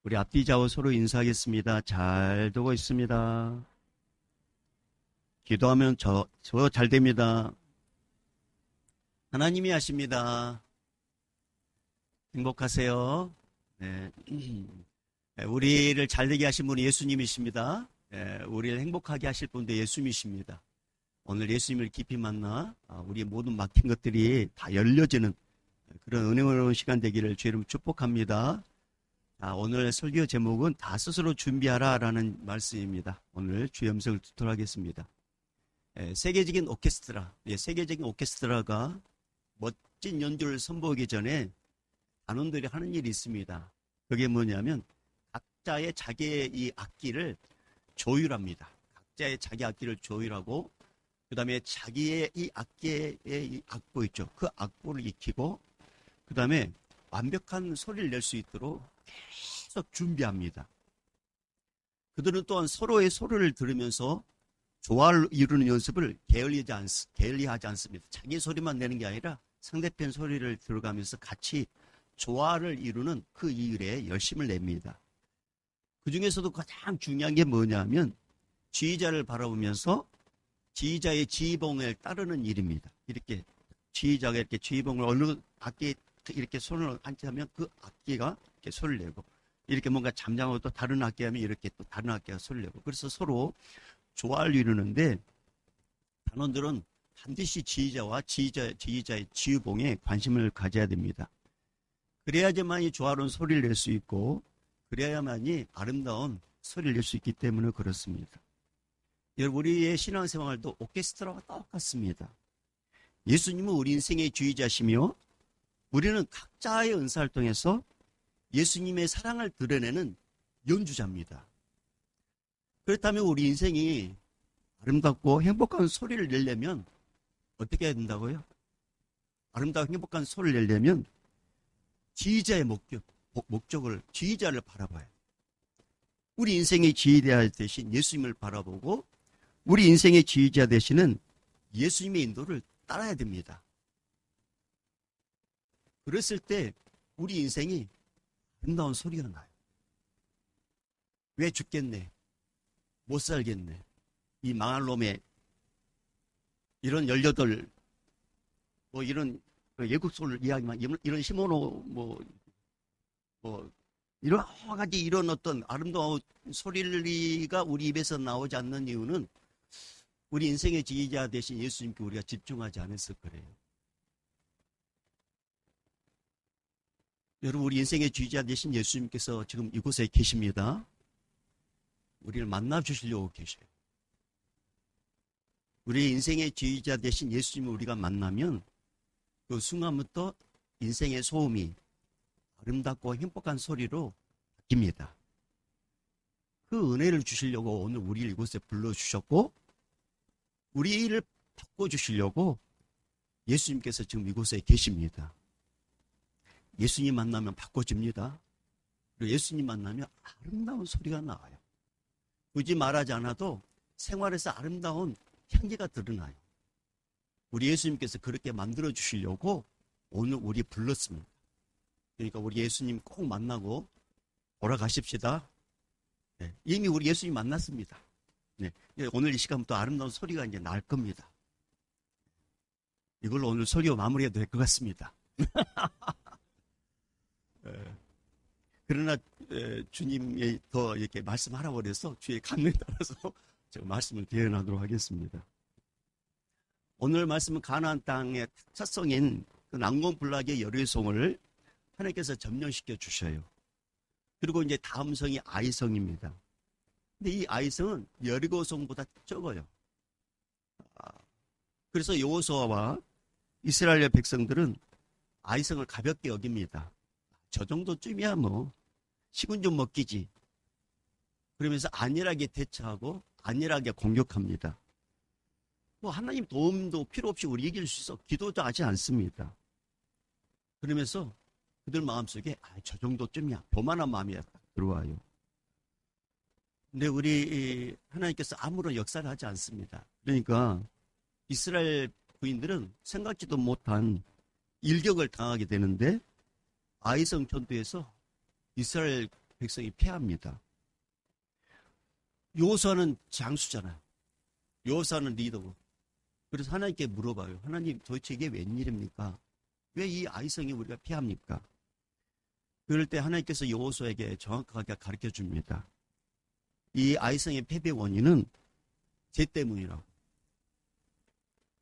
우리 앞뒤 좌우 서로 인사하겠습니다. 잘 되고 있습니다. 기도하면 저 잘 됩니다. 하나님이 하십니다. 행복하세요. 네. 우리를 잘 되게 하신 분이 예수님이십니다. 우리를 행복하게 하실 분도 예수님이십니다. 오늘 예수님을 깊이 만나 우리의 모든 막힌 것들이 다 열려지는 그런 은혜로운 시간 되기를 주의 이름으로 축복합니다. 오늘 설교 제목은 다 스스로 준비하라 라는 말씀입니다. 오늘 주의 음성을 듣도록 하겠습니다. 세계적인 오케스트라가 멋진 연주를 선보이기 전에 단원들이 하는 일이 있습니다. 그게 뭐냐면 각자의 자기의 이 악기를 조율합니다. 각자의 자기 악기를 조율하고 그 다음에 자기의 이 악기의 이 악보 있죠. 그 악보를 익히고 그 다음에 완벽한 소리를 낼 수 있도록 계속 준비합니다. 그들은 또한 서로의 소리를 들으면서 조화를 이루는 연습을 게을리하지 않습니다. 자기 소리만 내는 게 아니라 상대편 소리를 들어가면서 같이 조화를 이루는 그 일에 열심을 냅니다. 그 중에서도 가장 중요한 게 뭐냐면 지휘자를 바라보면서 지휘자의 지휘봉을 따르는 일입니다. 이렇게 지휘자가 이렇게 지휘봉을 어느 악기에 이렇게 손을 앉히면 그 악기가 이렇게 소리를 내고 이렇게 뭔가 잠잠하고 또 다른 악기 하면 이렇게 또 다른 악기가 소리를 내고 그래서 서로 조화를 이루는데 단원들은 반드시 지휘자와 지휘자의 지휘봉에 관심을 가져야 됩니다. 그래야지만이 조화로운 소리를 낼 수 있고 그래야만이 아름다운 소리를 낼 수 있기 때문에 그렇습니다. 여러분 우리의 신앙생활도 오케스트라와 똑같습니다. 예수님은 우리 인생의 지휘자시며 우리는 각자의 은사를 통해서 예수님의 사랑을 드러내는 연주자입니다. 그렇다면 우리 인생이 아름답고 행복한 소리를 내려면 어떻게 해야 된다고요? 아름답고 행복한 소리를 내려면 지휘자의 목적을 지휘자를 바라봐요. 우리 인생의 지휘자 대신 예수님을 바라보고 우리 인생의 지휘자 되시는 예수님의 인도를 따라야 됩니다. 그랬을 때 우리 인생이 아름다운 소리가 나요. 왜 죽겠네? 못 살겠네. 이 망할 놈의 이런 18 이런 예국소를 이야기만 이런 시모노 여러 가지 이런 어떤 아름다운 소리가 우리 입에서 나오지 않는 이유는 우리 인생의 지휘자 대신 예수님께 우리가 집중하지 않았을 거예요. 여러분 우리 인생의 지휘자 대신 예수님께서 지금 이곳에 계십니다. 우리를 만나 주시려고 계셔요. 우리 인생의 지휘자 대신 예수님을 우리가 만나면 그 순간부터 인생의 소음이 아름답고 행복한 소리로 바뀝니다. 그 은혜를 주시려고 오늘 우리를 이곳에 불러주셨고 우리를 바꿔주시려고 예수님께서 지금 이곳에 계십니다. 예수님 만나면 바꿔집니다. 그리고 예수님 만나면 아름다운 소리가 나와요. 굳이 말하지 않아도 생활에서 아름다운 향기가 드러나요. 우리 예수님께서 그렇게 만들어 주시려고 오늘 우리 불렀습니다. 그러니까 우리 예수님 꼭 만나고 돌아가십시다. 네, 이미 우리 예수님 만났습니다. 네, 오늘 이 시간부터 아름다운 소리가 이제 날 겁니다. 이걸로 오늘 설교 마무리해도 될 것 같습니다. 그러나 주님이 더 이렇게 말씀하라고 그래서 주의 감명에 따라서 제가 말씀을 대언하도록 하겠습니다. 오늘 말씀은 가나안 땅의 특사성인 그 난공불락의 여리고성을 하나님께서 점령시켜 주셔요. 그리고 이제 다음 성이 아이성입니다. 근데 이 아이성은 여리고성보다 적어요. 그래서 여호수아와 이스라엘 백성들은 아이성을 가볍게 여깁니다. 저 정도쯤이야 뭐 식은 좀 먹기지. 그러면서 안일하게 대처하고 안일하게 공격합니다. 뭐 하나님 도움도 필요 없이 우리 이길 수 있어. 기도도 하지 않습니다. 그러면서 그들 마음속에 저 정도쯤이야. 교만한 마음이 들어와요. 근데 우리 하나님께서 아무런 역사를 하지 않습니다. 그러니까 이스라엘 부인들은 생각지도 못한 일격을 당하게 되는데 아이성 전투에서 이스라엘 백성이 패합니다. 여호수아는 장수잖아요. 여호수아는 리더고. 그래서 하나님께 물어봐요. 하나님, 도대체 이게 웬일입니까? 왜 이 아이성이 우리가 패합니까? 그럴 때 하나님께서 여호수아에게 정확하게 가르쳐 줍니다. 이 아이성의 패배 원인은 죄 때문이라고.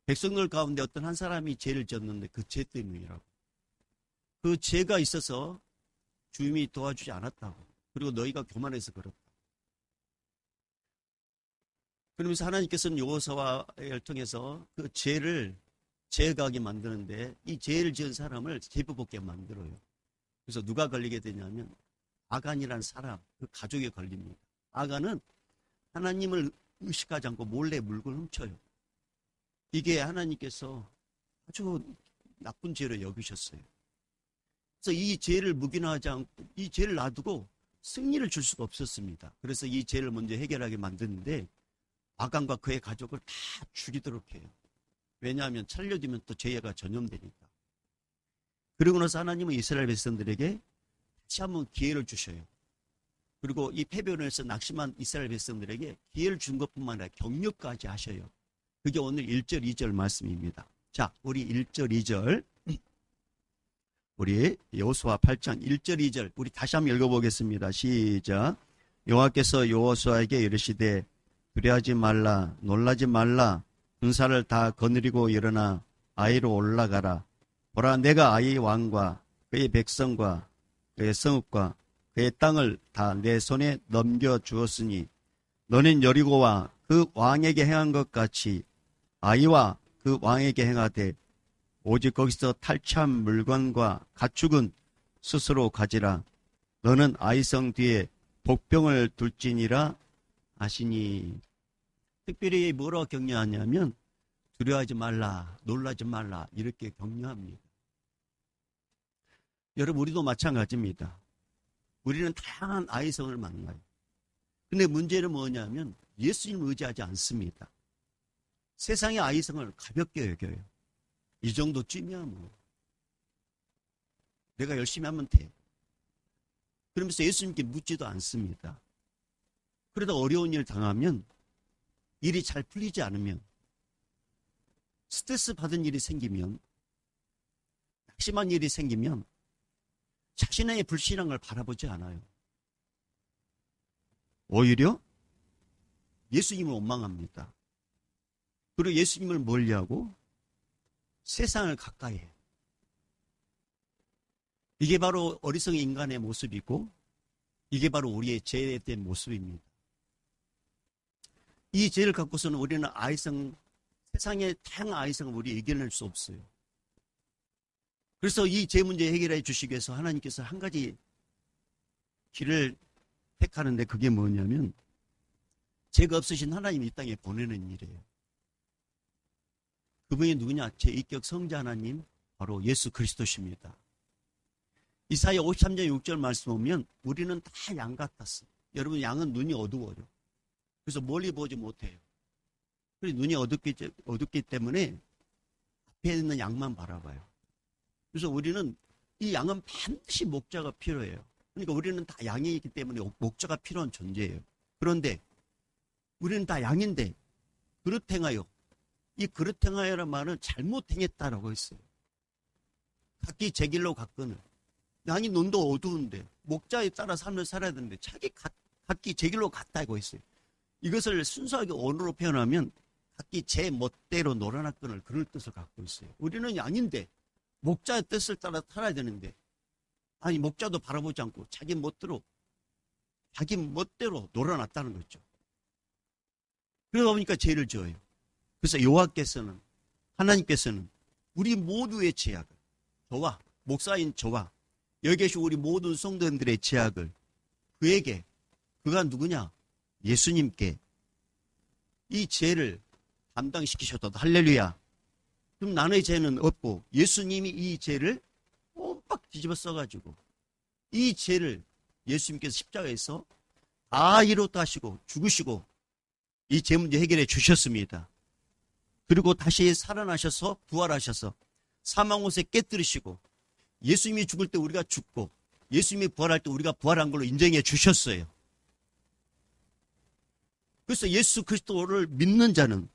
백성들 가운데 어떤 한 사람이 죄를 지었는데 그 죄 때문이라고. 그 죄가 있어서 주님이 도와주지 않았다고. 그리고 너희가 교만해서 그렇다. 그러면서 하나님께서는 여호수아를 통해서 그 죄를 죄가게 만드는데 이 죄를 지은 사람을 제법없게 만들어요. 그래서 누가 걸리게 되냐면 아간이라는 사람, 그 가족에 걸립니다. 아간은 하나님을 의식하지 않고 몰래 물건을 훔쳐요. 이게 하나님께서 아주 나쁜 죄로 여기셨어요. 그래서 이 죄를 묵인하지 않고 이 죄를 놔두고 승리를 줄 수가 없었습니다. 그래서 이 죄를 먼저 해결하게 만드는데 아간과 그의 가족을 다 죽이도록 해요. 왜냐하면 살려두면 또 죄가 전염되니까. 그리고 나서 하나님은 이스라엘 백성들에게 다시 한번 기회를 주셔요. 그리고 이 패배원에서 낙심한 이스라엘 백성들에게 기회를 준 것뿐만 아니라 격려까지 하셔요. 그게 오늘 1절, 2절 말씀입니다. 자, 우리 1절, 2절. 우리 여호수아 8장 1절, 2절. 우리 다시 한번 읽어보겠습니다. 시작. 여호와께서 여호수아에게 이르시되 두려워하지 말라, 놀라지 말라. 군사를 다 거느리고 일어나 아이로 올라가라. 보라, 내가 아이 왕과 그의 백성과 그의 성읍과 그의 땅을 다 내 손에 넘겨주었으니 너는 여리고와 그 왕에게 행한 것 같이 아이와 그 왕에게 행하되 오직 거기서 탈취한 물건과 가축은 스스로 가지라. 너는 아이성 뒤에 복병을 둘지니라 하시니. 특별히 뭐라고 격려하냐면 두려워하지 말라, 놀라지 말라 이렇게 격려합니다. 여러분, 우리도 마찬가지입니다. 우리는 다양한 아이성을 만나요. 근데 문제는 뭐냐면 예수님을 의지하지 않습니다. 세상의 아이성을 가볍게 여겨요. 이 정도쯤이야 뭐. 내가 열심히 하면 돼. 그러면서 예수님께 묻지도 않습니다. 그러다 어려운 일 당하면, 일이 잘 풀리지 않으면, 스트레스 받은 일이 생기면, 낙심한 일이 생기면 자신의 불신앙을 바라보지 않아요. 오히려 예수님을 원망합니다. 그리고 예수님을 멀리하고 세상을 가까이 해요. 이게 바로 어리석은 인간의 모습이고 이게 바로 우리의 죄된 모습입니다. 이 죄를 갖고서는 우리는 아이성, 세상의 다양한 아이성을 우리 이겨낼 수 없어요. 그래서 이 죄 문제 해결해 주시기 위해서 하나님께서 한 가지 길을 택하는데 그게 뭐냐면 죄가 없으신 하나님 이 땅에 보내는 일이에요. 그분이 누구냐? 제1격 성자 하나님, 바로 예수 그리스도십니다. 이사야 53장 6절 말씀 보면 우리는 다 양 같았어. 여러분, 양은 눈이 어두워요. 그래서 멀리 보지 못해요. 그래서 눈이 어둡기 때문에 앞에 있는 양만 바라봐요. 그래서 우리는 이 양은 반드시 목자가 필요해요. 그러니까 우리는 다 양이기 때문에 목자가 필요한 존재예요. 그런데 우리는 다 양인데 그릇 행하여, 이 그릇 행하여란 말은 잘못 행했다라고 했어요. 각기 제 길로 갔거늘. 양이 눈도 어두운데 목자에 따라 삶을 살아야 되는데 각기 제 길로 갔다고 했어요. 이것을 순수하게 언어로 표현하면 각기 제 멋대로 놀아났거늘 그럴 뜻을 갖고 있어요. 우리는 양인데 목자의 뜻을 따라 살아야 되는데, 아니 목자도 바라보지 않고 자기 멋대로 놀아났다는 거죠. 그러다 보니까 죄를 지어요. 그래서 여호와께서는, 하나님께서는 우리 모두의 죄악을, 저와 목사인 저와 여기 계신 우리 모든 성도님들의 죄악을 그에게, 그가 누구냐? 예수님께 이 죄를 담당시키셨다. 할렐루야. 그럼 나의 죄는 없고 예수님이 이 죄를 꼼빡 뒤집어 써가지고 이 죄를 예수님께서 십자가에서 다 이뤘다 하시고 죽으시고 이 죄 문제 해결해 주셨습니다. 그리고 다시 살아나셔서 부활하셔서 사망 옷에 깨뜨리시고 예수님이 죽을 때 우리가 죽고 예수님이 부활할 때 우리가 부활한 걸로 인정해 주셨어요. 그래서 예수 그리스도를 믿는 자는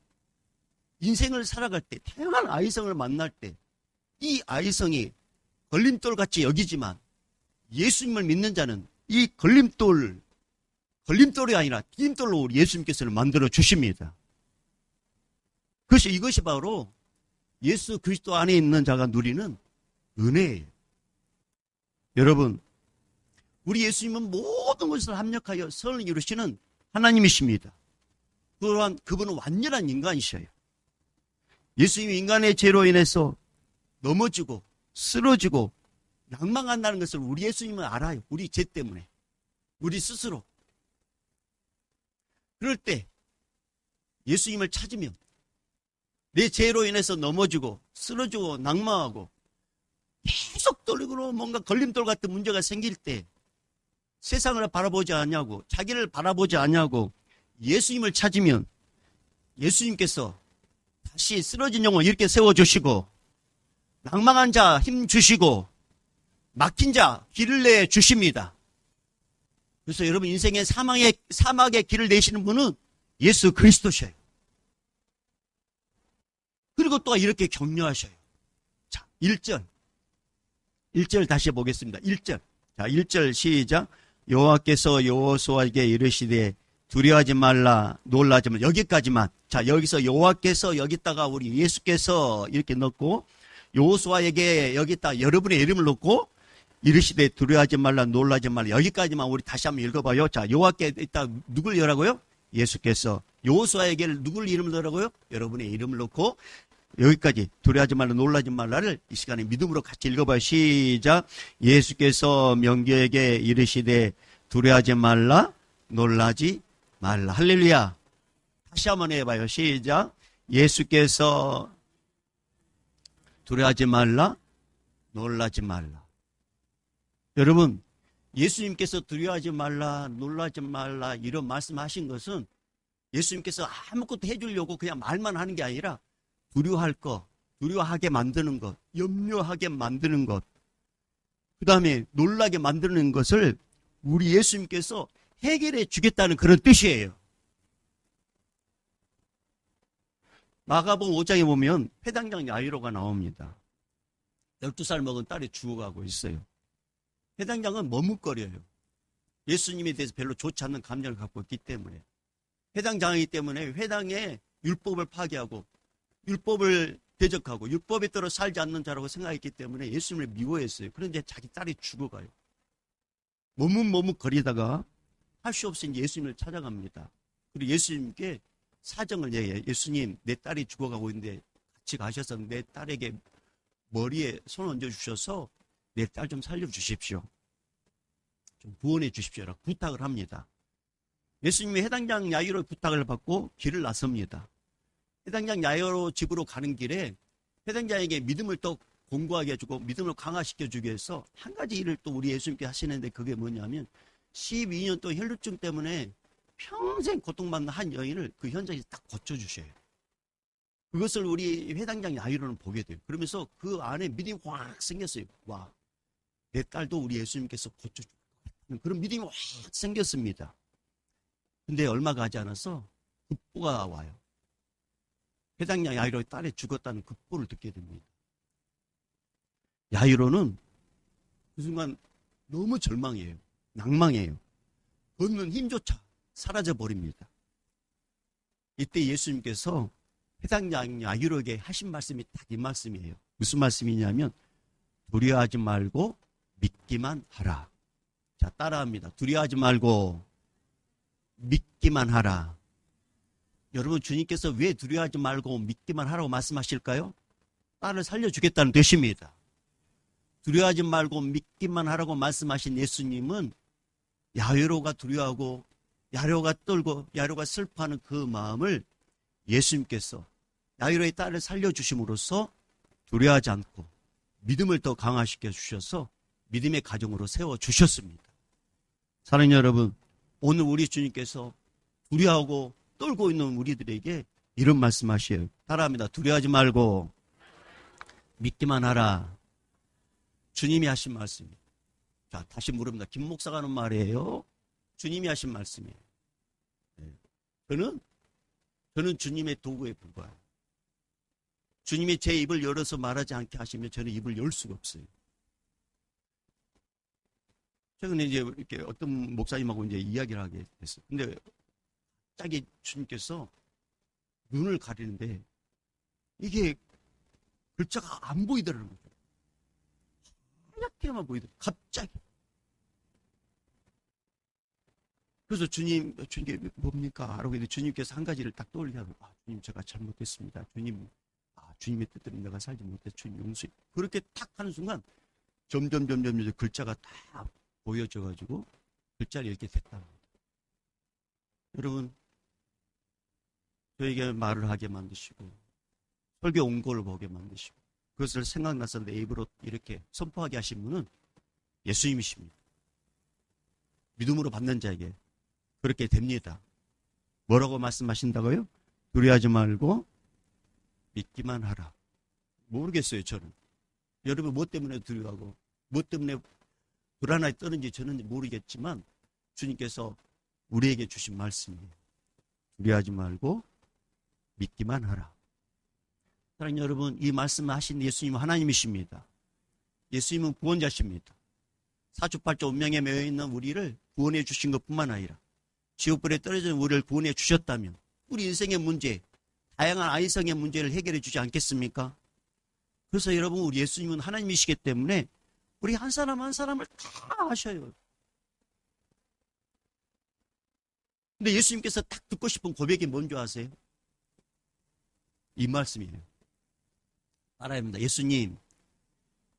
인생을 살아갈 때, 다양한 아이성을 만날 때 이 아이성이 걸림돌같이 여기지만 예수님을 믿는 자는 이 걸림돌이 아니라 디딤돌로 우리 예수님께서는 만들어 주십니다. 그래서 이것이 바로 예수 그리스도 안에 있는 자가 누리는 은혜예요. 여러분, 우리 예수님은 모든 것을 합력하여 선을 이루시는 하나님이십니다. 또한 그분은 완전한 인간이셔요. 예수님이 인간의 죄로 인해서 넘어지고 쓰러지고 낭망한다는 것을 우리 예수님은 알아요. 우리 죄 때문에. 우리 스스로. 그럴 때 예수님을 찾으면 내 죄로 인해서 넘어지고 쓰러지고 낭망하고 계속 떨리고 뭔가 걸림돌 같은 문제가 생길 때 세상을 바라보지 않냐고, 자기를 바라보지 않냐고 예수님을 찾으면 예수님께서 다시 쓰러진 영혼 이렇게 세워주시고, 낭망한 자 힘 주시고, 막힌 자 길을 내 주십니다. 그래서 여러분 인생의 사막의 길을 내시는 분은 예수 그리스도셔요. 그리고 또 이렇게 격려하셔요. 자, 1절 다시 보겠습니다. 1절. 자, 1절 시작. 여호와께서 여호수아에게 이르시되 두려워하지 말라, 놀라지 말라. 여기까지만. 자, 여기서 여호와께서 여기다가 우리 예수께서 이렇게 넣고, 여호수아에게 여기다 여러분의 이름을 넣고, 이르시되 두려워하지 말라, 놀라지 말라. 여기까지만 우리 다시 한번 읽어봐요. 자, 여호와께 이따 누굴 여라고요? 예수께서. 여호수아에게 누굴 이름을 넣으라고요? 여러분의 이름을 넣고, 여기까지 두려워하지 말라, 놀라지 말라를 이 시간에 믿음으로 같이 읽어봐요. 시작. 예수께서 명교에게 이르시되 두려워하지 말라, 놀라지 말라. 할렐루야. 다시 한번 해봐요. 시작. 예수께서 두려워하지 말라, 놀라지 말라. 여러분, 예수님께서 두려워하지 말라, 놀라지 말라 이런 말씀하신 것은 예수님께서 아무것도 해주려고 그냥 말만 하는 게 아니라 두려워할 것, 두려워하게 만드는 것, 염려하게 만드는 것, 그 다음에 놀라게 만드는 것을 우리 예수님께서 해결해 주겠다는 그런 뜻이에요. 마가복음 5장에 보면 회당장 야이로가 나옵니다. 12살 먹은 딸이 죽어가고 있어요. 회당장은 머뭇거려요. 예수님에 대해서 별로 좋지 않는 감정을 갖고 있기 때문에. 회당장이기 때문에 회당의 율법을 파괴하고 율법을 대적하고 율법에 따라 살지 않는 자라고 생각했기 때문에 예수님을 미워했어요. 그런데 자기 딸이 죽어가요. 머뭇거리다가 할 수 없으니 예수님을 찾아갑니다. 그리고 예수님께 사정을 얘기해요. 예수님, 내 딸이 죽어가고 있는데 같이 가셔서 내 딸에게 머리에 손 얹어주셔서 내 딸 좀 살려주십시오. 좀 구원해 주십시오라고 부탁을 합니다. 예수님이 해당장 야이로 부탁을 받고 길을 나섭니다. 해당장 야이로 집으로 가는 길에 해당장에게 믿음을 더 공고하게 해주고 믿음을 강화시켜주기 위해서 한 가지 일을 또 우리 예수님께 하시는데 그게 뭐냐면 12년 동안 혈루증 때문에 평생 고통받는 한 여인을 그 현장에서 딱 고쳐주셔요. 그것을 우리 회당장 야이로는 보게 돼요. 그러면서 그 안에 믿음이 확 생겼어요. 와, 내 딸도 우리 예수님께서 고쳐줄 것 같은 그런 믿음이 확 생겼습니다. 근데 얼마 가지 않아서 급보가 와요. 회당장 야이로의 딸이 죽었다는 급보를 듣게 됩니다. 야이로는 그 순간 너무 절망해요. 낭망해요. 걷는 힘조차 사라져버립니다. 이때 예수님께서 회당장 야이로에게 하신 말씀이 딱 이 말씀이에요. 무슨 말씀이냐면 두려워하지 말고 믿기만 하라. 자, 따라합니다. 두려워하지 말고 믿기만 하라. 여러분, 주님께서 왜 두려워하지 말고 믿기만 하라고 말씀하실까요? 딸을 살려주겠다는 뜻입니다. 두려워하지 말고 믿기만 하라고 말씀하신 예수님은 야이로가 두려워하고 야이로가 떨고 야이로가 슬퍼하는 그 마음을 예수님께서 야이로의 딸을 살려주심으로써 두려워하지 않고 믿음을 더 강화시켜 주셔서 믿음의 가정으로 세워주셨습니다. 사랑하는 여러분, 오늘 우리 주님께서 두려워하고 떨고 있는 우리들에게 이런 말씀하셔요. 따라합니다. 두려워하지 말고 믿기만 하라. 주님이 하신 말씀입니다. 자, 다시 물읍니다. 김 목사가 하는 말이에요? 주님이 하신 말씀이에요. 네. 저는 주님의 도구에 불과해요. 주님이 제 입을 열어서 말하지 않게 하시면 저는 입을 열 수가 없어요. 최근에 이제 이렇게 어떤 목사님하고 이제 이야기를 하게 됐어요. 근데 갑자기 주님께서 눈을 가리는데 이게 글자가 안 보이더라는 거죠. 하얗게만 보이더라고요. 갑자기. 그래서 주님께 뭡니까? 라고 했는데 주님께서 한 가지를 딱 떠올리게 하고, 주님 제가 잘못했습니다. 주님의 뜻대로 내가 살지 못해서 주님 용서해. 그렇게 탁 하는 순간 점점 글자가 딱 보여져가지고 글자를 읽게 됐다. 여러분, 저에게 말을 하게 만드시고 설교 원고를 보게 만드시고 그것을 생각나서 내 입으로 이렇게 선포하게 하신 분은 예수님이십니다. 믿음으로 받는 자에게 그렇게 됩니다. 뭐라고 말씀하신다고요? 두려워하지 말고 믿기만 하라. 모르겠어요, 저는. 여러분 뭐 때문에 두려워하고 뭐 때문에 불안하게 떠는지 저는 모르겠지만 주님께서 우리에게 주신 말씀이에요. 두려워하지 말고 믿기만 하라. 사랑하는 여러분, 이 말씀을 하신 예수님은 하나님이십니다. 예수님은 구원자십니다. 사주팔자 운명에 매여있는 우리를 구원해 주신 것뿐만 아니라 지옥불에 떨어진 우리를 구원해 주셨다면 우리 인생의 문제, 다양한 아이성의 문제를 해결해 주지 않겠습니까? 그래서 여러분, 우리 예수님은 하나님이시기 때문에 우리 한 사람 한 사람을 다 아셔요. 근데 예수님께서 딱 듣고 싶은 고백이 뭔지 아세요? 이 말씀이에요. 알아야 합니다. 예수님,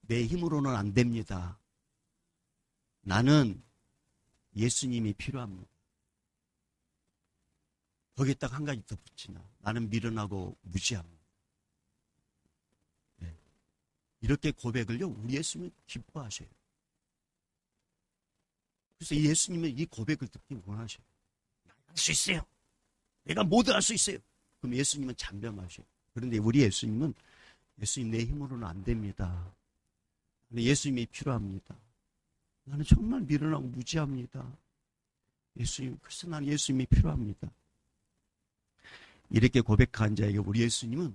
내 힘으로는 안 됩니다. 나는 예수님이 필요합니다. 거기에 딱 한 가지 더 붙이나. 나는 미련하고 무지합니다. 네. 이렇게 고백을요, 우리 예수님은 기뻐하셔요. 그래서 이 예수님은 이 고백을 듣기 원하셔요. 할 수 있어요. 내가 모두 할 수 있어요. 그럼 예수님은 잠잠하셔요. 그런데 우리 예수님은 예수님 내 힘으로는 안 됩니다. 예수님이 필요합니다. 나는 정말 미련하고 무지합니다. 예수님, 그래서 나는 예수님이 필요합니다. 이렇게 고백한 자에게 우리 예수님은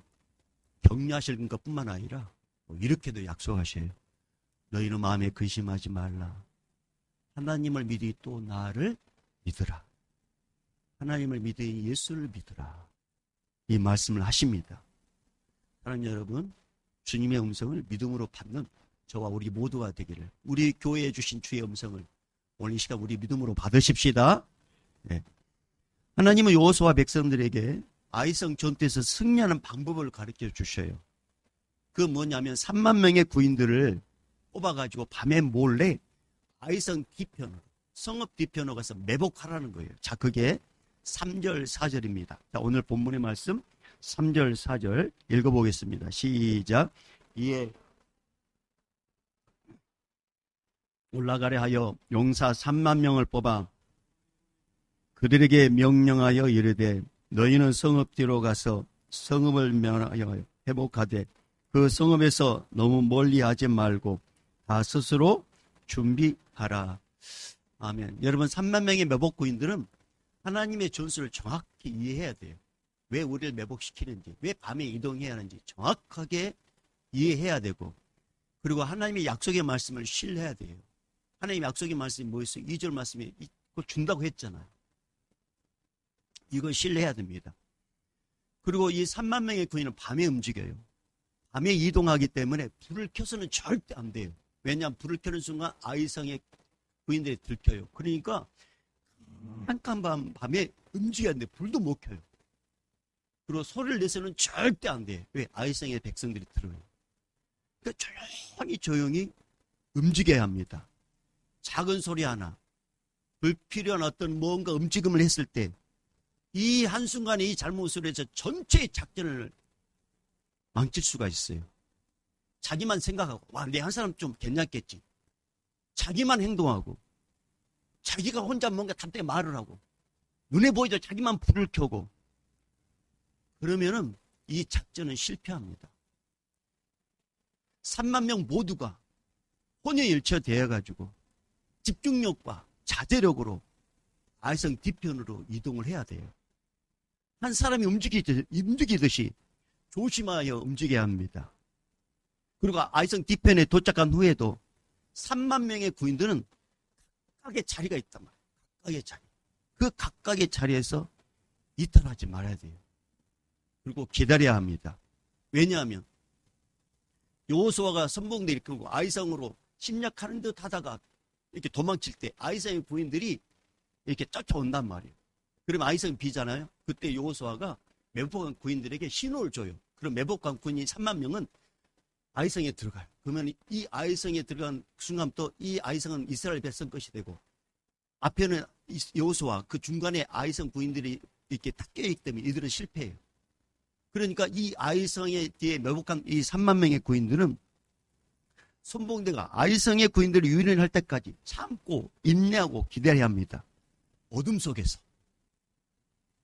격려하실 것뿐만 아니라 이렇게도 약속하셔요. 너희는 마음에 근심하지 말라. 하나님을 믿으니 또 나를 믿으라. 하나님을 믿으니 예수를 믿으라. 이 말씀을 하십니다. 사랑하는 여러분, 주님의 음성을 믿음으로 받는 저와 우리 모두가 되기를, 우리 교회에 주신 주의 음성을 오늘 이 시간 우리 믿음으로 받으십시다. 네. 하나님은 여호수아와 백성들에게 아이성 전투에서 승리하는 방법을 가르쳐 주셔요. 그 뭐냐면 3만 명의 구인들을 뽑아가지고 밤에 몰래 아이성 뒤편으로, 성읍 뒤편으로 가서 매복하라는 거예요. 자, 그게 3절 4절입니다. 자, 오늘 본문의 말씀 3절 4절 읽어보겠습니다. 시작. 이에 올라가려 하여 용사 3만 명을 뽑아 그들에게 명령하여 이르되 너희는 성읍 뒤로 가서 성읍을 면하여 회복하되 그 성읍에서 너무 멀리하지 말고 다 스스로 준비하라. 아멘. 여러분, 3만 명의 매복구인들은 하나님의 전술을 정확히 이해해야 돼요. 왜 우리를 매복시키는지, 왜 밤에 이동해야 하는지 정확하게 이해해야 되고, 그리고 하나님의 약속의 말씀을 신뢰해야 돼요. 하나님의 약속의 말씀이 뭐였어요? 2절 말씀이 그걸 준다고 했잖아요. 이걸 신뢰해야 됩니다. 그리고 이 3만 명의 군인은 밤에 움직여요. 밤에 이동하기 때문에 불을 켜서는 절대 안 돼요. 왜냐하면 불을 켜는 순간 아이성의 군인들이 들켜요. 그러니까 한칸 밤에 움직여야 하는데 불도 못 켜요. 그리고 소리를 내서는 절대 안 돼요. 왜? 아이성의 백성들이 들어요. 그러니까 조용히 움직여야 합니다. 작은 소리 하나, 불필요한 어떤 뭔가 움직임을 했을 때 이 한순간에 이 잘못을 해서 전체의 작전을 망칠 수가 있어요. 자기만 생각하고, 와, 내 한 사람 좀 괜찮겠지. 자기만 행동하고, 자기가 혼자 뭔가 답답하게 말을 하고, 눈에 보이죠? 자기만 불을 켜고, 그러면은 이 작전은 실패합니다. 3만 명 모두가 혼연일체 되어가지고 집중력과 자제력으로 아이성 뒤편으로 이동을 해야 돼요. 한 사람이 움직이듯이 조심하여 움직여야 합니다. 그리고 아이성 뒤편에 도착한 후에도 3만 명의 구인들은 각각의 자리가 있단 말이에요. 각각의 자리. 그 각각의 자리에서 이탈하지 말아야 돼요. 그리고 기다려야 합니다. 왜냐하면 여호수아가 선봉대 일으키고 아이성으로 침략하는 듯 하다가 이렇게 도망칠 때 아이성의 부인들이 이렇게 쫓아온단 말이에요. 그러면 아이성이 비잖아요. 그때 여호수아가 매복한 구인들에게 신호를 줘요. 그럼 매복한 구인이 3만 명은 아이성에 들어가요. 그러면 이 아이성에 들어간 순간 또 이 아이성은 이스라엘 백성 것이 되고 앞에는 여호수아 그 중간에 아이성 부인들이 이렇게 딱 껴있기 때문에 이들은 실패해요. 그러니까 이 아이성에 뒤에 매복한 이 3만 명의 구인들은 선봉대가 아이성의 구인들이 유인을 할 때까지 참고 인내하고 기다려야 합니다. 어둠 속에서.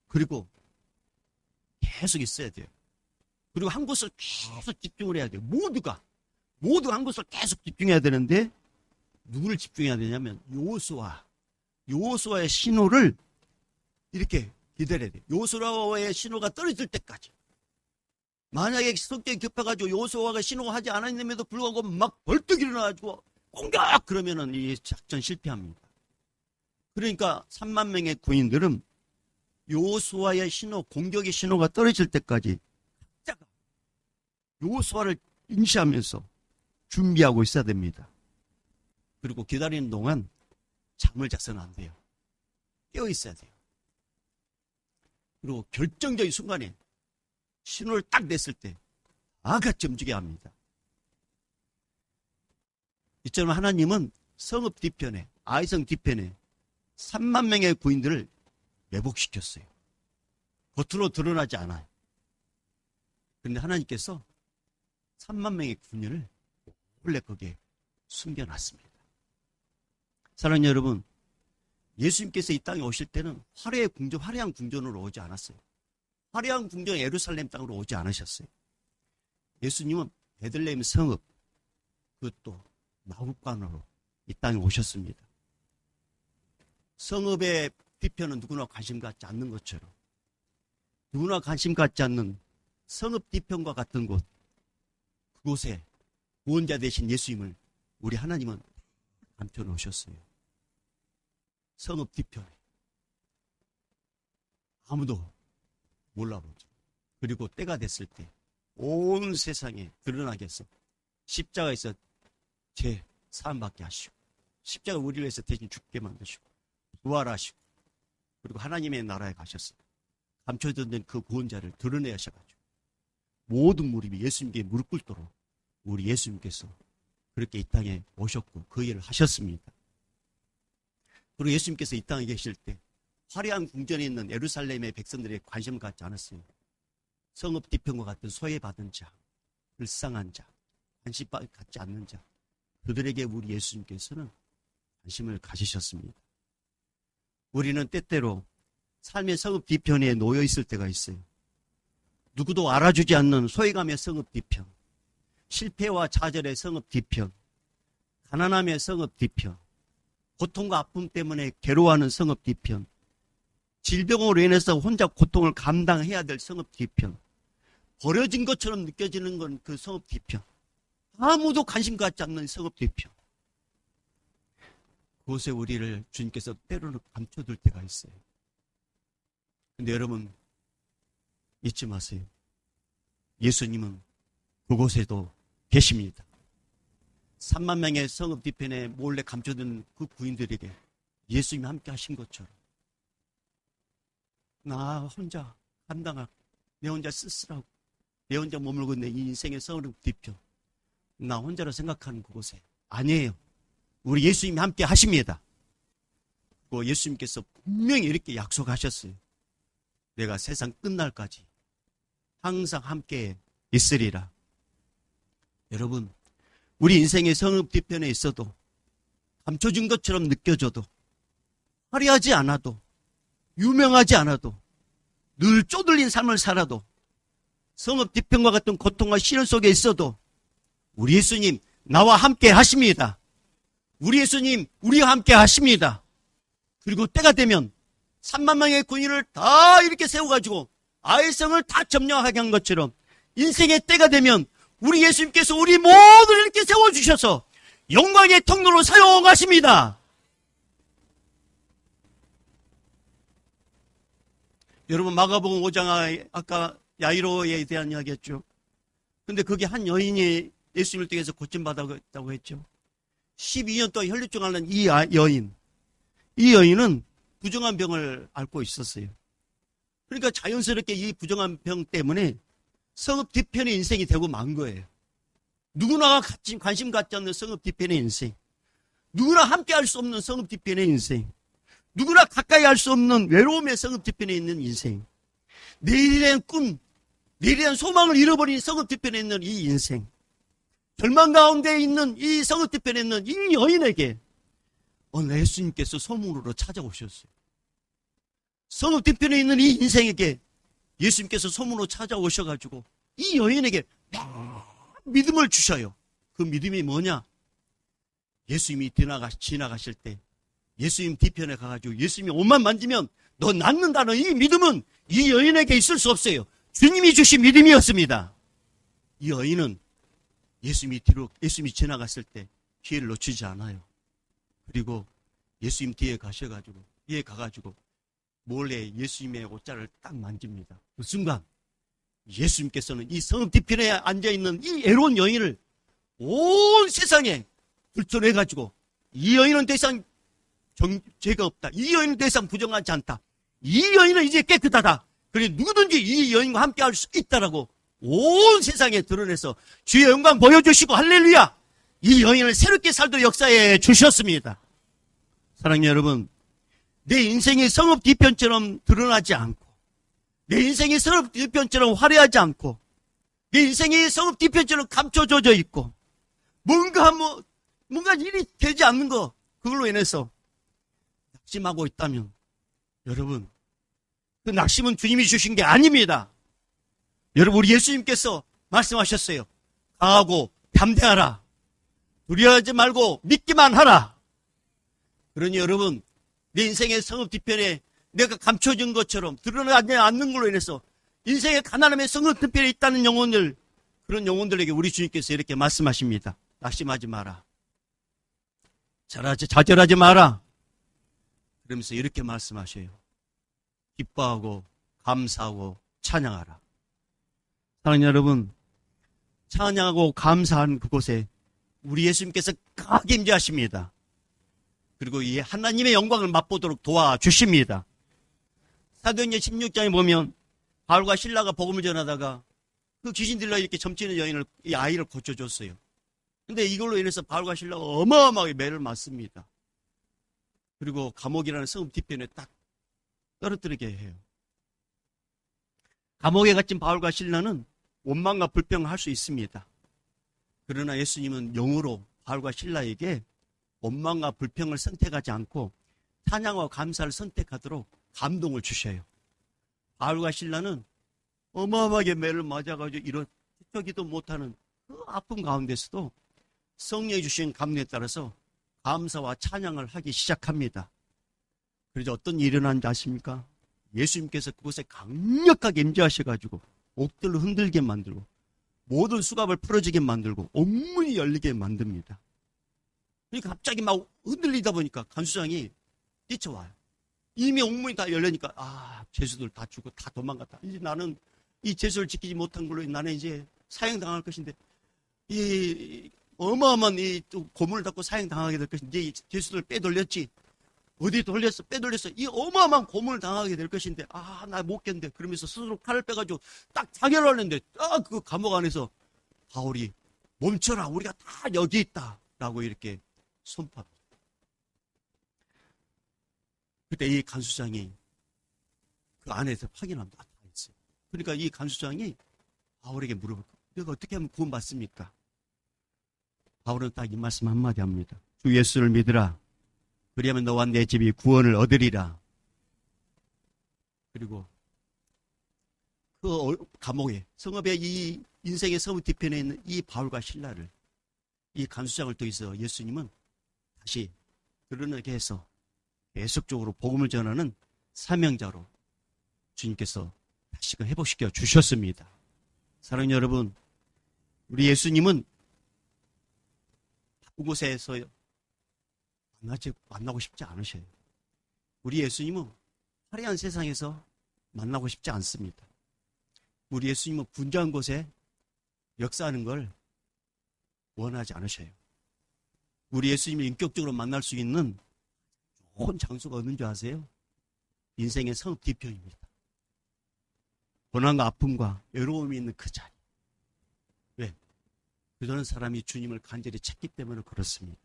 그리고 계속 있어야 돼요. 그리고 한 곳을 계속 집중을 해야 돼요. 모두 한 곳을 계속 집중해야 되는데 누구를 집중해야 되냐면 여호수아의 신호를 이렇게 기다려야 돼요. 여호수아의 신호가 떨어질 때까지. 만약에 성격이 급해가지고 여호수아가 신호하지 않았음에도 불구하고 막 벌떡 일어나가지고 공격! 그러면은 이 작전 실패합니다. 그러니까 3만 명의 군인들은 여호수아의 신호, 공격의 신호가 떨어질 때까지 각자가 여호수아를 인시하면서 준비하고 있어야 됩니다. 그리고 기다리는 동안 잠을 자서는 안 돼요. 깨어 있어야 돼요. 그리고 결정적인 순간에 신호를 딱 냈을 때 다 같이 움직여야 합니다. 이처럼 하나님은 성읍 뒤편에, 아이성 뒤편에 3만 명의 구인들을 매복시켰어요. 겉으로 드러나지 않아요. 그런데 하나님께서 3만 명의 군인을 원래 거기에 숨겨놨습니다. 사랑하는 여러분, 예수님께서 이 땅에 오실 때는 화려한 궁전으로 오지 않았어요. 화려한 궁전 예루살렘 땅으로 오지 않으셨어요. 예수님은 베들레헴 성읍, 그것도 마구간으로 이 땅에 오셨습니다. 성읍의 뒤편은 누구나 관심 갖지 않는 것처럼 누구나 관심 갖지 않는 성읍 뒤편과 같은 곳, 그곳에 구원자 되신 예수님을 우리 하나님은 감춰놓으셨어요. 성읍 뒤편에 아무도 몰라보죠. 그리고 때가 됐을 때 온 세상에 드러나게 해서 십자가에서 제 사함받게 하시고 십자가 우리를 위해서 대신 죽게 만드시고 부활하시고 그리고 하나님의 나라에 가셨어요. 감춰졌던 그 구원자를 드러내 하셔가지고 모든 무릎이 예수님께 무릎 꿇도록 우리 예수님께서 그렇게 이 땅에 오셨고 그 일을 하셨습니다. 그리고 예수님께서 이 땅에 계실 때 화려한 궁전에 있는 예루살렘의 백성들에게 관심을 갖지 않았어요. 성읍 뒤편과 같은 소외받은 자, 불쌍한 자, 관심 갖지 않는 자, 그들에게 우리 예수님께서는 관심을 가지셨습니다. 우리는 때때로 삶의 성읍 뒤편에 놓여 있을 때가 있어요. 누구도 알아주지 않는 소외감의 성읍 뒤편, 실패와 좌절의 성읍 뒤편, 가난함의 성읍 뒤편, 고통과 아픔 때문에 괴로워하는 성읍 뒤편, 질병으로 인해서 혼자 고통을 감당해야 될 성읍 뒤편, 버려진 것처럼 느껴지는 건 그 성읍 뒤편, 아무도 관심 갖지 않는 성읍 뒤편, 그곳에 우리를 주님께서 때로는 감춰둘 때가 있어요. 근데 여러분 잊지 마세요. 예수님은 그곳에도 계십니다. 3만 명의 성읍 뒤편에 몰래 감춰둔 그 부인들에게 예수님이 함께 하신 것처럼 나 혼자 감당하고 내 혼자 쓸쓸하고 내 혼자 머물고 있는 이 인생의 성읍 뒤편 나 혼자로 생각하는 그곳에 아니에요. 우리 예수님이 함께 하십니다. 그 예수님께서 분명히 이렇게 약속하셨어요. 내가 세상 끝날까지 항상 함께 있으리라. 여러분, 우리 인생의 성읍 뒤편에 있어도 감춰진 것처럼 느껴져도 화려하지 않아도 유명하지 않아도 늘 쪼들린 삶을 살아도 성읍 뒤편과 같은 고통과 시련 속에 있어도 우리 예수님 나와 함께 하십니다. 우리 예수님 우리와 함께 하십니다. 그리고 때가 되면 3만 명의 군인을 다 이렇게 세워가지고 아이성을 다 점령하게 한 것처럼 인생의 때가 되면 우리 예수님께서 우리 모두를 이렇게 세워주셔서 영광의 통로로 사용하십니다. 여러분 마가복음 5장 아까 야이로에 대한 이야기였죠. 근데 그게 한 여인이 예수님을 통해서 고침받았다고 했죠. 12년 동안 혈류증 앓는 이 여인은 부정한 병을 앓고 있었어요. 그러니까 자연스럽게 이 부정한 병 때문에 성읍 뒤편의 인생이 되고 만 거예요. 누구나 관심 갖지 않는 성읍 뒤편의 인생, 누구나 함께 할 수 없는 성읍 뒤편의 인생, 누구나 가까이 할 수 없는 외로움의 성읍 뒤편에 있는 인생, 내일에 대한 꿈, 내일에 대한 소망을 잃어버린 성읍 뒤편에 있는 이 인생, 절망 가운데 있는 이 성읍 뒤편에 있는 이 여인에게 오늘 예수님께서 소문으로 찾아오셨어요. 성읍 뒤편에 있는 이 인생에게 예수님께서 소문으로 찾아오셔가지고 이 여인에게 믿음을 주셔요. 그 믿음이 뭐냐? 예수님이 지나가실 때 예수님 뒤편에 가가지고 예수님이 옷만 만지면 너 낫는다는 이 믿음은 이 여인에게 있을 수 없어요. 주님이 주신 믿음이었습니다. 이 여인은 예수님이 지나갔을 때 기회를 놓치지 않아요. 그리고 예수님 뒤에 가가지고 몰래 예수님의 옷자를 딱 만집니다. 그 순간 예수님께서는 이 성읍 뒤편에 앉아있는 이 애로운 여인을 온 세상에 들춰내가지고 이 여인은 더 이상 죄가 없다. 이 여인은 더 이상 부정하지 않다. 이 여인은 이제 깨끗하다. 그래 누구든지 이 여인과 함께 할 수 있다라고 온 세상에 드러내서 주의 영광 보여주시고 할렐루야! 이 여인을 새롭게 살도록 역사해 주셨습니다. 사랑하는 여러분, 내 인생이 성읍 뒤편처럼 드러나지 않고 내 인생이 성읍 뒤편처럼 화려하지 않고 내 인생이 성읍 뒤편처럼 감춰져져 있고 뭔가 일이 되지 않는 거 그걸로 인해서 낙심하고 있다면 여러분 그 낙심은 주님이 주신 게 아닙니다. 여러분 우리 예수님께서 말씀하셨어요. 강하고 담대하라. 두려워하지 말고 믿기만 하라. 그러니 여러분 내 인생의 성읍 뒤편에 내가 감춰진 것처럼 드러나지 않는 걸로 인해서 인생의 가난함의 성읍 뒤편에 있다는 영혼들, 그런 영혼들에게 우리 주님께서 이렇게 말씀하십니다. 낙심하지 마라. 좌절하지 마라. 그러면서 이렇게 말씀하셔요. 기뻐하고 감사하고 찬양하라. 사랑하는 여러분, 찬양하고 감사한 그곳에 우리 예수님께서 강하게 임재하십니다. 그리고 이 하나님의 영광을 맛보도록 도와주십니다. 사도행전 16장에 보면 바울과 실라가 복음을 전하다가 그 귀신 들려 이렇게 점치는 여인을, 이 아이를 고쳐줬어요. 근데 이걸로 인해서 바울과 실라가 어마어마하게 매를 맞습니다. 그리고 감옥이라는 성읍 뒤편에 딱 떨어뜨리게 해요. 감옥에 갇힌 바울과 실라는 원망과 불평을 할 수 있습니다. 그러나 예수님은 영으로 바울과 실라에게 원망과 불평을 선택하지 않고 찬양과 감사를 선택하도록 감동을 주셔요. 바울과 실라는 어마어마하게 매를 맞아가지고 일어서기도 못하는 그 아픔 가운데서도 성령이 주신 감동에 따라서 감사와 찬양을 하기 시작합니다. 그래서 어떤 일이 일어난지 아십니까? 예수님께서 그곳에 강력하게 임재하셔가지고 옥들을 흔들게 만들고 모든 수갑을 풀어지게 만들고 온문이 열리게 만듭니다. 그러니까 갑자기 막 흔들리다 보니까 간수장이 뛰쳐와요. 이미 옥문이 다 열리니까 죄수들 다 죽고 다 도망갔다. 이제 나는 이 죄수를 지키지 못한 걸로 나는 이제 사형당할 것인데 이 어마어마한 이 고문을 받고 사형당하게 될 것인데 이 죄수들 빼돌렸지. 어디 빼돌렸어. 이 어마어마한 고문을 당하게 될 것인데 나 못 견뎌. 그러면서 스스로 칼을 빼가지고 딱 자결을 하는데 그 감옥 안에서 바울이 멈춰라. 우리가 다 여기 있다. 라고 이렇게 선포합니다. 그때 이 간수장이 그 안에서 확인합니다. 다 있어요. 그러니까 이 간수장이 바울에게 물어볼까? 내가 어떻게 하면 구원받습니까? 바울은 딱 이 말씀 한마디 합니다. 주 예수를 믿으라. 그리하면 너와 내 집이 구원을 얻으리라. 그리고 그 감옥에 성읍의 이 인생의 성읍 뒤편에 있는 이 바울과 실라를 이 간수장을 통해서 예수님은 다시 드러나게 해서 계속적으로 복음을 전하는 사명자로 주님께서 다시금 회복시켜 주셨습니다. 사랑하는 여러분, 우리 예수님은 바쁜 곳에서 만나고 싶지 않으셔요. 우리 예수님은 화려한 세상에서 만나고 싶지 않습니다. 우리 예수님은 분주한 곳에 역사하는 걸 원하지 않으셔요. 우리 예수님을 인격적으로 만날 수 있는 좋은 장소가 어딘 줄 아세요? 인생의 성읍 뒤편입니다. 고난과 아픔과 외로움이 있는 그 자리. 왜? 그런 사람이 주님을 간절히 찾기 때문에 그렇습니다.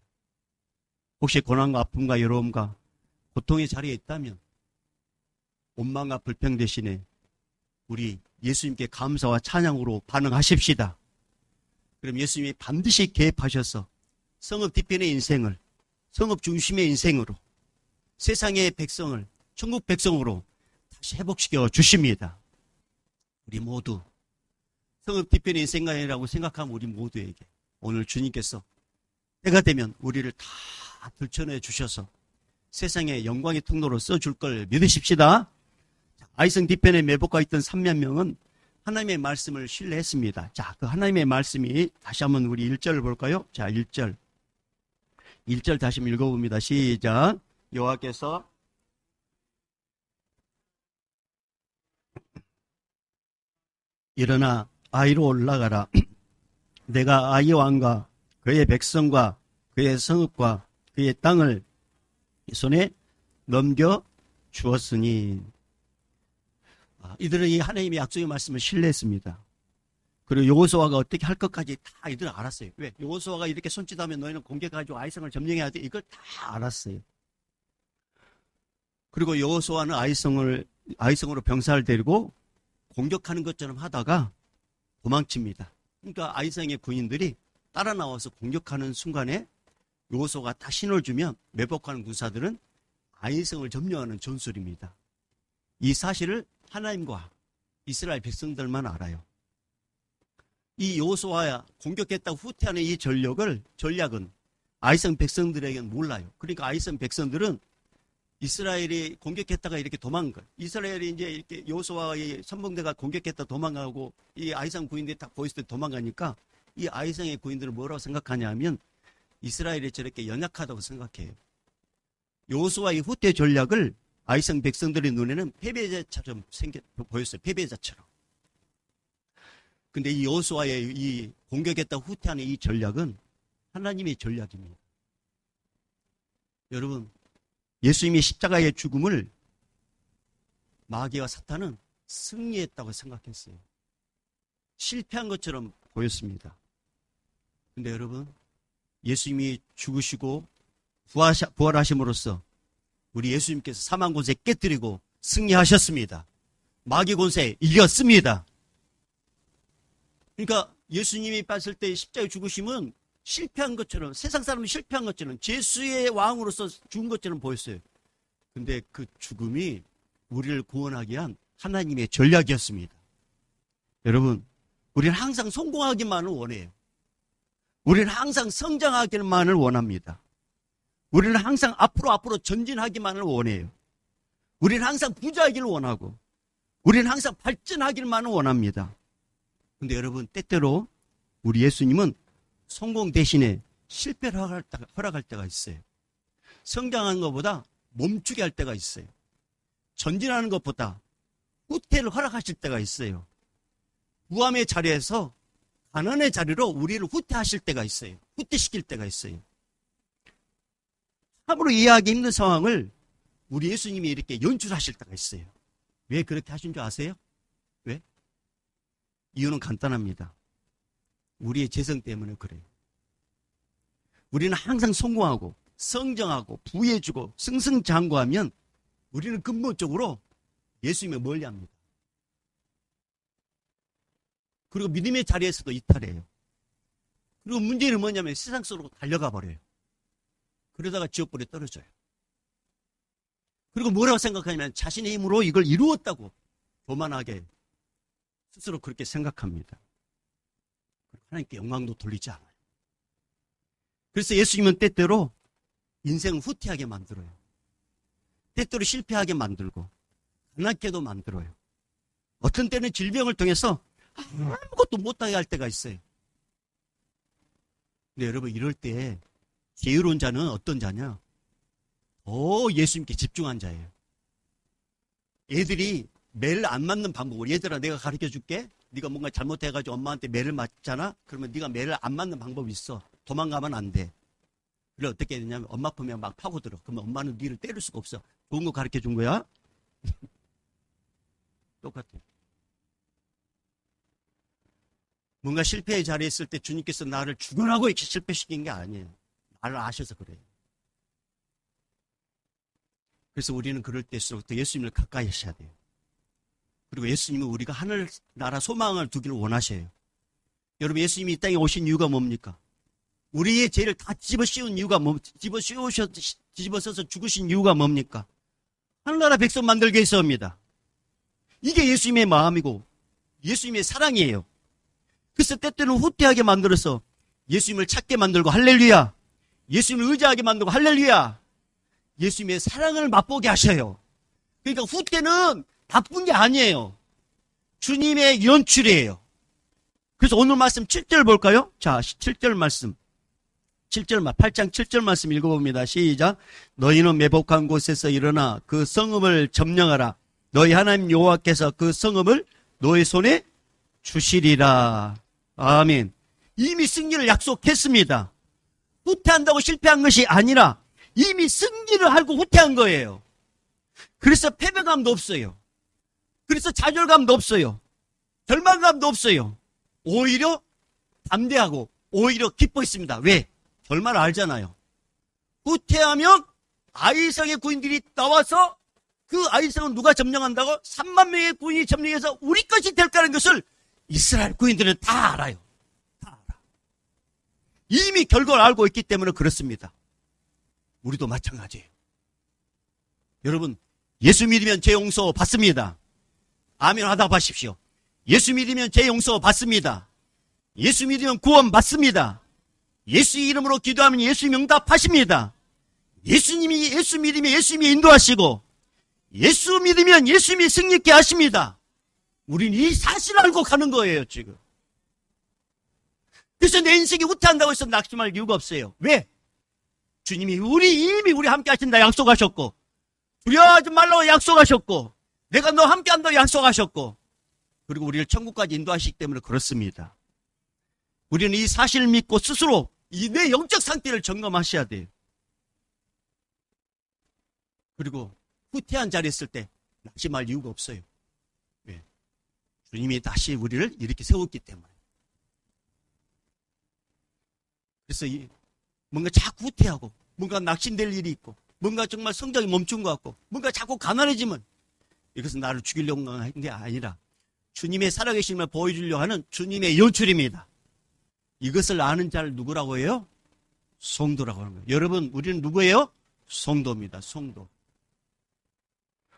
혹시 고난과 아픔과 외로움과 고통의 자리에 있다면 원망과 불평 대신에 우리 예수님께 감사와 찬양으로 반응하십시다. 그럼 예수님이 반드시 개입하셔서 성읍 뒤편의 인생을 성읍 중심의 인생으로 세상의 백성을 천국 백성으로 다시 회복시켜 주십니다. 우리 모두 성읍 뒤편의 인생이라고 생각하면 우리 모두에게 오늘 주님께서 때가 되면 우리를 다 들춰내 주셔서 세상의 영광의 통로로 써줄 걸 믿으십시다. 아이성 뒤편에 매복가 있던 3만 명은 하나님의 말씀을 신뢰했습니다. 자, 그 하나님의 말씀이 다시 한번 우리 1절을 볼까요? 자, 1절 다시 한번 읽어봅니다. 시작. 여호와께서 일어나 아이로 올라가라. 내가 아이 왕과 그의 백성과 그의 성읍과 그의 땅을 손에 넘겨 주었으니. 이들은 이 하나님의 약속의 말씀을 신뢰했습니다. 그리고 여호수아가 어떻게 할 것까지 다 이들은 알았어요. 왜? 여호수아가 이렇게 손짓하면 너희는 공격해가지고 아이성을 점령해야 돼. 이걸 다 알았어요. 그리고 여호수아는 아이성으로 병사를 데리고 공격하는 것처럼 하다가 도망칩니다. 그러니까 아이성의 군인들이 따라 나와서 공격하는 순간에 여호수아가 딱 신호를 주면 매복하는 군사들은 아이성을 점령하는 전술입니다. 이 사실을 하나님과 이스라엘 백성들만 알아요. 이 여호수아가 공격했다고 후퇴하는 이 전략은 아이성 백성들에게는 몰라요. 그러니까 아이성 백성들은 이스라엘이 공격했다가 이렇게 도망가요. 이스라엘이 이제 이렇게 여호수아의 선봉대가 공격했다 도망가고 이 아이성 군인들이 딱 보였을 때 도망가니까 이 아이성의 군인들은 뭐라고 생각하냐 하면 이스라엘이 저렇게 연약하다고 생각해요. 여호수아의 후퇴 전략을 아이성 백성들의 눈에는 패배자처럼 보였어요. 패배자처럼. 근데 이 여호수아의 이 공격했다 후퇴하는 이 전략은 하나님의 전략입니다. 여러분, 예수님의 십자가의 죽음을 마귀와 사탄은 승리했다고 생각했어요. 실패한 것처럼 보였습니다. 근데 여러분, 예수님이 죽으시고 부활하심으로써 우리 예수님께서 사망 권세 깨뜨리고 승리하셨습니다. 마귀 권세 이겼습니다. 그러니까 예수님이 봤을 때 십자가에 죽으심은 실패한 것처럼, 세상 사람이 실패한 것처럼, 죄수의 왕으로서 죽은 것처럼 보였어요. 근데 그 죽음이 우리를 구원하기 위한 하나님의 전략이었습니다. 여러분, 우리는 항상 성공하기만을 원해요. 우리는 항상 성장하기만을 원합니다. 우리는 항상 앞으로 전진하기만을 원해요. 우리는 항상 부자하기를 원하고, 우리는 항상 발전하기만을 원합니다. 근데 여러분, 때때로 우리 예수님은 성공 대신에 실패를 허락할 때가 있어요. 성장하는 것보다 멈추게 할 때가 있어요. 전진하는 것보다 후퇴를 허락하실 때가 있어요. 부함의 자리에서 가난의 자리로 우리를 후퇴하실 때가 있어요. 후퇴시킬 때가 있어요. 참으로 이해하기 힘든 상황을 우리 예수님이 이렇게 연출하실 때가 있어요. 왜 그렇게 하신 줄 아세요? 왜? 이유는 간단합니다. 우리의 재성 때문에 그래요. 우리는 항상 성공하고 성장하고 부해주고 승승장구하면 우리는 근본적으로 예수님을 멀리합니다. 그리고 믿음의 자리에서도 이탈해요. 그리고 문제는 뭐냐면 세상 속으로 달려가 버려요. 그러다가 지옥불에 떨어져요. 그리고 뭐라고 생각하냐면 자신의 힘으로 이걸 이루었다고 교만하게 스스로 그렇게 생각합니다. 하나님께 영광도 돌리지 않아요. 그래서 예수님은 때때로 인생을 후퇴하게 만들어요. 때때로 실패하게 만들고 가난하게도 만들어요. 어떤 때는 질병을 통해서 아무것도 못하게 할 때가 있어요. 근데 여러분, 이럴 때 게으른 자는 어떤 자냐? 더 예수님께 집중한 자예요. 애들이 매를 안 맞는 방법을, 얘들아 내가 가르쳐 줄게. 네가 뭔가 잘못해가지고 엄마한테 매를 맞잖아? 그러면 네가 매를 안 맞는 방법이 있어. 도망가면 안 돼. 그래 어떻게 해야 되냐면 엄마 품에 막 파고들어. 그러면 엄마는 네를 때릴 수가 없어. 좋은 거 가르쳐 준 거야? 똑같아. 뭔가 실패의 자리에 있을 때 주님께서 나를 죽어라고 이렇게 실패시킨 게 아니에요. 나를 아셔서 그래요. 그래서 우리는 그럴 때일수록 더 예수님을 가까이 하셔야 돼요. 그리고 예수님은 우리가 하늘나라 소망을 두기를 원하셔요. 여러분, 예수님이 이 땅에 오신 이유가 뭡니까? 우리의 죄를 다 집어씌운 이유가 집어서서 죽으신 이유가 뭡니까? 하늘나라 백성 만들기 위해서입니다. 이게 예수님의 마음이고 예수님의 사랑이에요. 그래서 때때는 후퇴하게 만들어서 예수님을 찾게 만들고 할렐루야, 예수님을 의지하게 만들고 할렐루야, 예수님의 사랑을 맛보게 하셔요. 그러니까 후퇴는 나쁜 게 아니에요. 주님의 연출이에요. 그래서 오늘 말씀 7절 볼까요? 자, 7절 말씀. 8장 7절 말씀 읽어봅니다. 시작. 너희는 매복한 곳에서 일어나 그 성읍을 점령하라. 너희 하나님 여호와께서 그 성읍을 너희 손에 주시리라. 아멘. 이미 승리를 약속했습니다. 후퇴한다고 실패한 것이 아니라 이미 승리를 하고 후퇴한 거예요. 그래서 패배감도 없어요. 그래서 좌절감도 없어요. 절망감도 없어요. 오히려 담대하고 오히려 기뻐 있습니다. 왜? 결말을 알잖아요. 후퇴하면 아이성의 구인들이 나와서 그 아이성은 누가 점령한다고? 3만 명의 구인이 점령해서 우리 것이 될 거라는 것을 이스라엘 구인들은 다 알아요. 다 알아. 이미 결과를 알고 있기 때문에 그렇습니다. 우리도 마찬가지예요. 여러분, 예수 믿으면 죄 용서 받습니다. 아멘 하다 하십시오. 예수 믿으면 죄 용서 받습니다. 예수 믿으면 구원 받습니다. 예수 이름으로 기도하면 예수님 응답하십니다. 예수 믿으면 예수님이 인도하시고 예수 믿으면 예수님이 승리있게 하십니다. 우리는 이 사실을 알고 가는 거예요, 지금. 그래서 내 인생이 후퇴한다고 해서 낙심할 이유가 없어요. 왜? 주님이 이미 우리 함께 하신다 약속하셨고, 두려워하지 말라고 약속하셨고, 내가 너 함께 한다고 약속하셨고, 그리고 우리를 천국까지 인도하시기 때문에 그렇습니다. 우리는 이 사실을 믿고 스스로 이 내 영적 상태를 점검하셔야 돼요. 그리고 후퇴한 자리에 있을 때 낙심할 이유가 없어요. 왜? 주님이 다시 우리를 이렇게 세웠기 때문에. 그래서 뭔가 자꾸 후퇴하고 뭔가 낙심될 일이 있고 뭔가 정말 성장이 멈춘 것 같고 뭔가 자꾸 가난해지면 이것은 나를 죽이려고 하는 게 아니라 주님의 살아계심을 보여주려고 하는 주님의 연출입니다. 이것을 아는 자를 누구라고 해요? 성도라고 하는 거예요. 여러분, 우리는 누구예요? 성도입니다. 성도.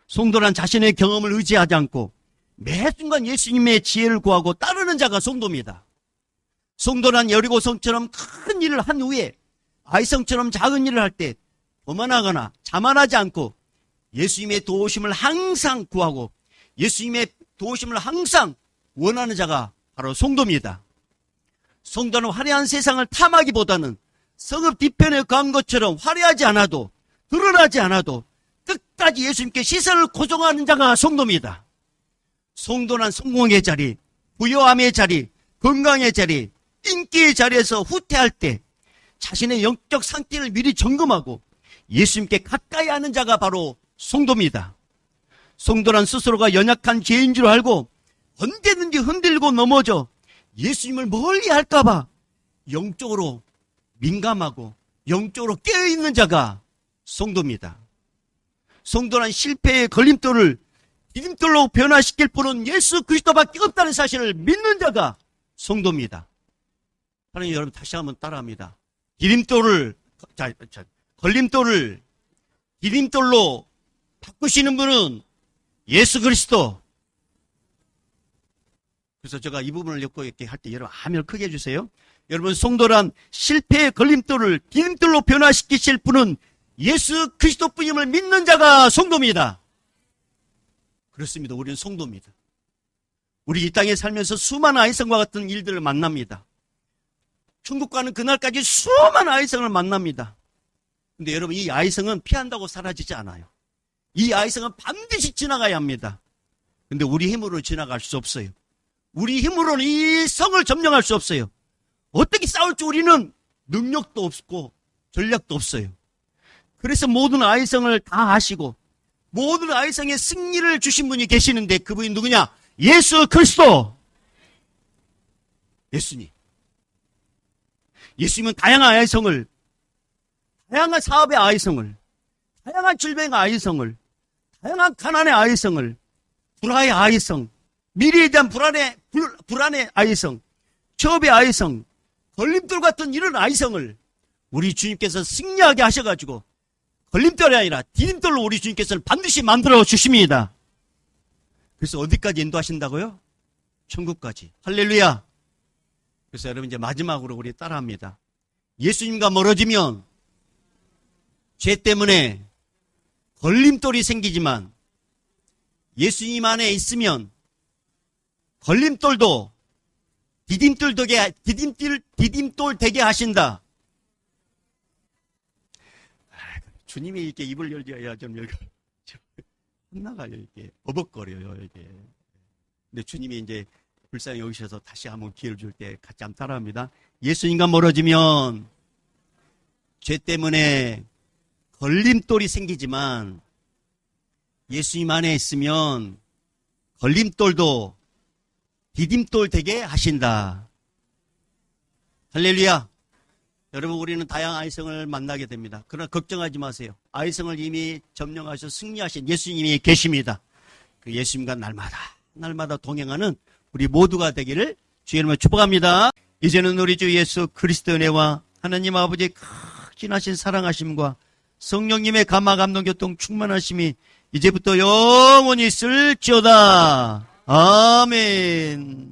성도란 자신의 경험을 의지하지 않고 매 순간 예수님의 지혜를 구하고 따르는 자가 성도입니다. 성도란 여리고성처럼 큰 일을 한 후에 아이성처럼 작은 일을 할 때 오만하거나 자만하지 않고 예수님의 도우심을 항상 구하고 예수님의 도우심을 항상 원하는 자가 바로 성도입니다. 성도는 화려한 세상을 탐하기보다는 성읍 뒤편에 간 것처럼 화려하지 않아도 드러나지 않아도 끝까지 예수님께 시선을 고정하는 자가 성도입니다. 성도는 성공의 자리, 부요함의 자리, 건강의 자리, 인기의 자리에서 후퇴할 때 자신의 영적 상태를 미리 점검하고 예수님께 가까이 하는 자가 바로 성도입니다. 성도란 스스로가 연약한 죄인 줄 알고 언제든지 흔들고 넘어져 예수님을 멀리 할까봐 영적으로 민감하고 영적으로 깨어있는 자가 성도입니다. 성도란 실패의 걸림돌을 디딤돌로 변화시킬 분은 예수 그리스도밖에 없다는 사실을 믿는 자가 성도입니다. 하나님, 여러분 다시 한번 따라합니다. 걸림돌을 디딤돌로 바꾸시는 분은 예수 그리스도. 그래서 제가 이 부분을 엮고 이렇게 할 때 여러분 아멘을 크게 해주세요. 여러분, 성도란 실패의 걸림돌을 디딤돌로 변화시키실 분은 예수 그리스도뿐임을 믿는 자가 성도입니다. 그렇습니다. 우리는 성도입니다. 우리 이 땅에 살면서 수많은 아이성과 같은 일들을 만납니다. 천국 가는 그날까지 수많은 아이성을 만납니다. 근데 여러분, 이 아이성은 피한다고 사라지지 않아요. 이 아이성은 반드시 지나가야 합니다. 근데 우리 힘으로 지나갈 수 없어요. 우리 힘으로는 이 성을 점령할 수 없어요. 어떻게 싸울지 우리는 능력도 없고 전략도 없어요. 그래서 모든 아이성을 다 하시고 모든 아이성의 승리를 주신 분이 계시는데 그분이 누구냐? 예수 그리스도. 예수님. 예수님은 다양한 아이성을, 다양한 사업의 아이성을, 다양한 질병의 아이성을, 다양한 가난의 아이성을, 불화의 아이성, 미래에 대한 불안의 아이성, 취업의 아이성, 걸림돌 같은 이런 아이성을 우리 주님께서 승리하게 하셔가지고 걸림돌이 아니라 디딤돌로 우리 주님께서는 반드시 만들어 주십니다. 그래서 어디까지 인도하신다고요? 천국까지. 할렐루야. 그래서 여러분 이제 마지막으로 우리 따라합니다. 예수님과 멀어지면 죄 때문에 걸림돌이 생기지만 예수님 안에 있으면 걸림돌도 디딤돌 되게 하신다. 주님이 이렇게 입을 열어야 좀 혼나가요. 이렇게 버벅거려요. 이게. 근데 주님이 이제 불쌍히 여기셔서 다시 한번 기회를 줄 때 같이 한번 따라합니다. 예수님과 멀어지면 죄 때문에 걸림돌이 생기지만 예수님 안에 있으면 걸림돌도 디딤돌 되게 하신다. 할렐루야. 여러분, 우리는 다양한 아이성을 만나게 됩니다. 그러나 걱정하지 마세요. 아이성을 이미 점령하셔서 승리하신 예수님이 계십니다. 그 예수님과 날마다 동행하는 우리 모두가 되기를 주의 이름으로 축복합니다. 이제는 우리 주 예수 그리스도의 은혜와 하나님 아버지의 크신하신 사랑하심과 성령님의 감화 감동 교통 충만하심이 이제부터 영원히 있을지어다. 아멘.